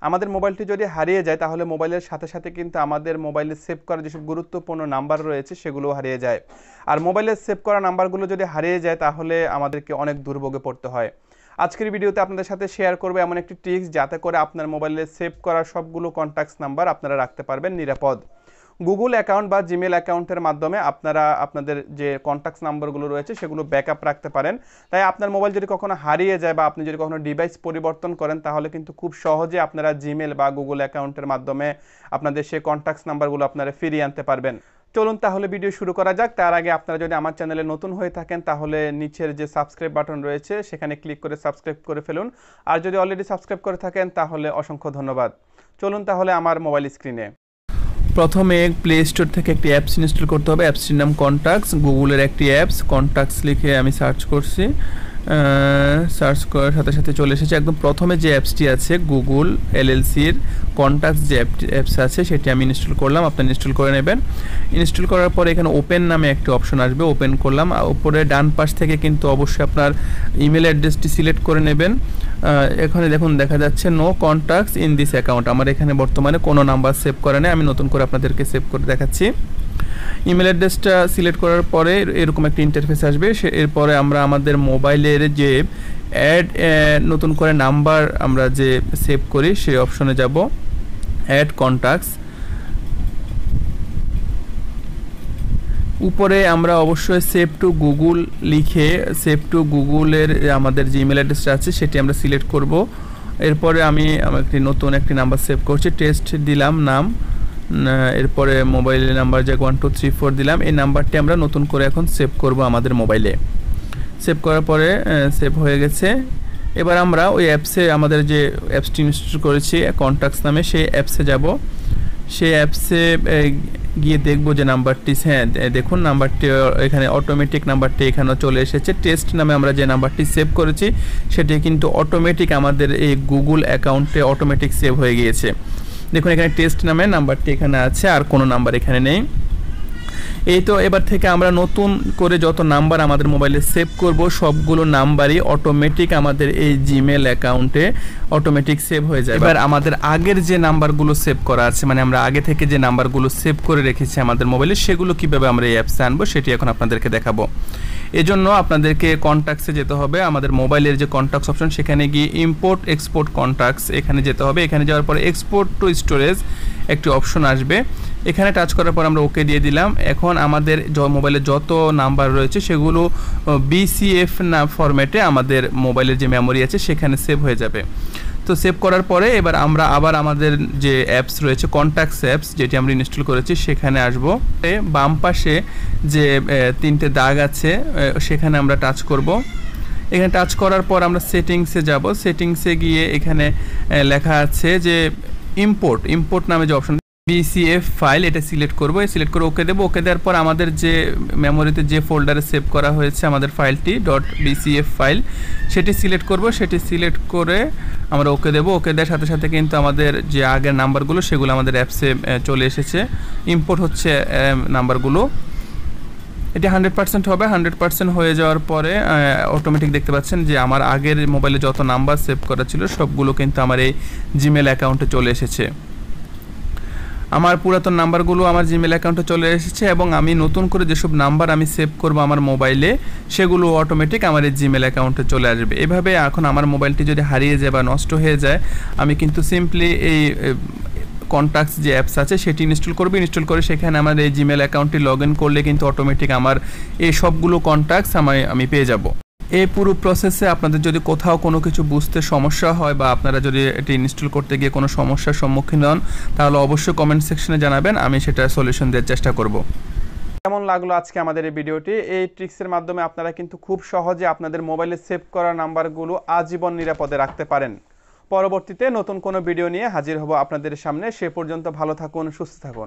আমাদের মোবাইলটি যদি হারিয়ে যায় তাহলে মোবাইলের সাথে সাথে কিন্তু আমাদের মোবাইলে সেভ করা যেসব গুরুত্বপূর্ণ নাম্বার রয়েছে সেগুলো হারিয়ে যায়। আর মোবাইলে সেভ করা নাম্বারগুলো যদি হারিয়ে যায় তাহলে আমাদেরকে অনেক দুর্ভোগে পড়তে হয়। আজকের ভিডিওতে আপনাদের সাথে শেয়ার করব এমন একটি ট্রিক্স যাতে করে আপনার মোবাইলে সেভ করা সবগুলো কন্ট্যাক্টস নাম্বার আপনারা রাখতে পারবেন নিরাপদ। গুগল অ্যাকাউন্ট বা জিমেল অ্যাকাউন্টের মাধ্যমে আপনারা আপনাদের যে কন্ট্যাক্টস নাম্বারগুলো রয়েছে সেগুলো ব্যাকআপ রাখতে পারেন। তাই আপনার মোবাইল যদি কখনো হারিয়ে যায় বা আপনি যদি কখনো ডিভাইস পরিবর্তন করেন তাহলে কিন্তু খুব সহজে আপনারা জিমেল বা গুগল অ্যাকাউন্টের মাধ্যমে আপনাদের সেই কন্ট্যাক্টস নাম্বারগুলো আপনারা ফিরিয়ে আনতে পারবেন। চলুন তাহলে ভিডিও শুরু করা যাক। তার আগে আপনারা যদি আমার চ্যানেলে নতুন হয়ে থাকেন তাহলে নিচের যে সাবস্ক্রাইব বাটন রয়েছে সেখানে ক্লিক করে সাবস্ক্রাইব করে ফেলুন। আর যদি অলরেডি সাবস্ক্রাইব করে থাকেন তাহলে অসংখ্য ধন্যবাদ। চলুন তাহলে আমার মোবাইল স্ক্রিনে। প্রথমে প্লে স্টোর থেকে একটি অ্যাপস ইনস্টল করতে হবে। অ্যাপসটির নাম কন্ট্যাক্টস। গুগলের একটি অ্যাপস কন্ট্যাক্টস লিখে আমি সার্চ করছি। সার্চ করার সাথে সাথে চলে এসেছে একদম প্রথমে যে অ্যাপসটি আছে গুগল এলএলসির কন্ট্যাক্টস যে অ্যাপস আছে সেটি আমি ইনস্টল করলাম। আপনারা ইনস্টল করে নেবেন। ইনস্টল করার পরে এখানে ওপেন নামে একটি অপশন আসবে, ওপেন করলাম। উপরে ডান পাশ থেকে কিন্তু অবশ্যই আপনার ইমেল অ্যাড্রেসটি সিলেক্ট করে নেবেন। এখানে দেখুন দেখা যাচ্ছে no contacts in this account. আমার এখানে বর্তমানে কোনো নাম্বার সেভ করা নেই। আমি নতুন করে আপনাদেরকে সেভ করে দেখাচ্ছি। ইমেল অ্যাড্রেসটা সিলেক্ট করার পরে এরকম একটা ইন্টারফেস আসবে। এরপরে আমরা আমাদের মোবাইলের যে অ্যাড নতুন করে নাম্বার আমরা যে সেভ করি সেই অপশনে যাব, অ্যাড কন্ট্যাক্টস। উপরে আমরা অবশ্যই সেভ টু গুগল লিখে সেভ টু গুগলের আমাদের যে ইমেল অ্যাড্রেসটা আছে সেটি আমরা সিলেক্ট করব। এরপরে আমি একটি নতুন একটি নাম্বার সেভ করছি, টেস্ট দিলাম নাম। এরপরে মোবাইল নাম্বার যে 1234 দিলাম। এই নাম্বারটি আমরা নতুন করে এখন সেভ করব আমাদের মোবাইলে। সেভ করার পরে সেভ হয়ে গেছে। এবার আমরা ওই অ্যাপসে আমাদের যে অ্যাপসটি ইনস্টল করেছি কন্ট্যাক্টস নামে সেই অ্যাপসে যাব। সেই অ্যাপসে গিয়ে দেখব যে নাম্বারটি, হ্যাঁ দেখুন নাম্বারটি এখানে অটোমেটিক নাম্বারটি এখানেও চলে এসেছে। টেস্ট নামে আমরা যে নাম্বারটি সেভ করেছি সেটি কিন্তু অটোমেটিক আমাদের এই গুগল অ্যাকাউন্টে অটোমেটিক সেভ হয়ে গিয়েছে। দেখুন এখানে টেস্ট নামে নাম্বারটি এখানে আছে, আর কোনো নাম্বার এখানে নেই। এই তো এবার থেকে আমরা নতুন করে যত নাম্বার আমাদের মোবাইলে সেভ করব সবগুলো নাম্বারই অটোমেটিক আমাদের এই জিমেল অ্যাকাউন্টে অটোমেটিক সেভ হয়ে যায়। এবার আমাদের আগের যে নাম্বারগুলো সেভ করা আছে, মানে আমরা আগে থেকে যে নাম্বারগুলো সেভ করে রেখেছি আমাদের মোবাইলে, সেগুলো কিভাবে আমরা এই অ্যাপসে আনবো সেটি এখন আপনাদেরকে দেখাবো। এজন্য আপনাদেরকে কন্ট্যাক্টসে যেতে হবে। আমাদের মোবাইলের যে কন্ট্যাক্টস অপশন সেখানে গিয়ে ইম্পোর্ট এক্সপোর্ট কন্ট্যাক্টস এখানে যেতে হবে। এখানে যাওয়ার পরে এক্সপোর্ট টু স্টোরেজ একটি অপশন আসবে। এখানে টাচ করার পর আমরা ওকে দিয়ে দিলাম। এখন আমাদের মোবাইলে যত নাম্বার রয়েছে সেগুলো BCF ফরম্যাটে আমাদের মোবাইলের যে মেমোরি আছে সেখানে সেভ হয়ে যাবে। তো সেভ করার পরে এবার আমরা আবার আমাদের যে অ্যাপস রয়েছে কন্ট্যাক্টস অ্যাপস যেটি আমরা ইনস্টল করেছি সেখানে আসব। বাম পাশে যে তিনটে দাগ আছে সেখানে আমরা টাচ করব। এখানে টাচ করার পর আমরা সেটিংসে যাব। সেটিংসে গিয়ে এখানে লেখা আছে যে ইম্পোর্ট নামে যে অপশন BCF ফাইল, এটা সিলেক্ট করব। সিলেক্ট করে ওকে দেবো। ওকে দেওয়ার পর আমাদের যে মেমোরিতে যে ফোল্ডারে সেভ করা হয়েছে আমাদের ফাইলটি .bcf ফাইল সেটি সিলেক্ট করব। সেটি সিলেক্ট করে আমরা ওকে দেবো। ওকে দেওয়ার সাথে সাথে কিন্তু আমাদের যে আগের নাম্বারগুলো সেগুলো আমাদের অ্যাপসে চলে এসেছে। ইম্পোর্ট হচ্ছে নাম্বারগুলো। এটি 100% হবে। 100% হয়ে যাওয়ার পরে অটোমেটিক দেখতে পাচ্ছেন যে আমার আগের মোবাইলে যত নাম্বার সেভ করা ছিল সবগুলো কিন্তু আমার এই জিমেল অ্যাকাউন্টে চলে এসেছে। আমার পুরাতন নাম্বারগুলো আমার জিমেল অ্যাকাউন্টে চলে এসেছে এবং আমি নতুন করে যেসব নাম্বার আমি সেভ করব আমার মোবাইলে সেগুলো অটোমেটিক আমার এই জিমেল অ্যাকাউন্টে চলে আসবে। এভাবে এখন আমার মোবাইলটি যদি হারিয়ে যায় বা নষ্ট হয়ে যায় আমি কিন্তু সিম্পলি এই কন্ট্যাক্টস যে অ্যাপস আছে সেটি ইনস্টল করব। ইনস্টল করে সেখানে আমার এই জিমেল অ্যাকাউন্টটি লগ ইন করলে কিন্তু অটোমেটিক আমার এই সবগুলো কন্ট্যাক্টস আমি পেয়ে যাব। এই পুরো প্রসেসে আপনাদের যদি কোথাও কোনো কিছু বুঝতে সমস্যা হয় বা আপনারা যদি এটি ইনস্টল করতে গিয়ে কোনো সমস্যার সম্মুখীন হন তাহলে অবশ্যই কমেন্ট সেকশনে জানাবেন, আমি সেটা সলিউশন দেওয়ার চেষ্টা করব। কেমন লাগলো আজকে আমাদের এই ভিডিওটি? এই ট্রিক্সের মাধ্যমে আপনারা কিন্তু খুব সহজে আপনাদের মোবাইলে সেভ করা নাম্বারগুলো আজীবন নিরাপদে রাখতে পারেন। পরবর্তীতে নতুন কোনো ভিডিও নিয়ে হাজির হব আপনাদের সামনে। সে পর্যন্ত ভালো থাকুন, সুস্থ থাকুন।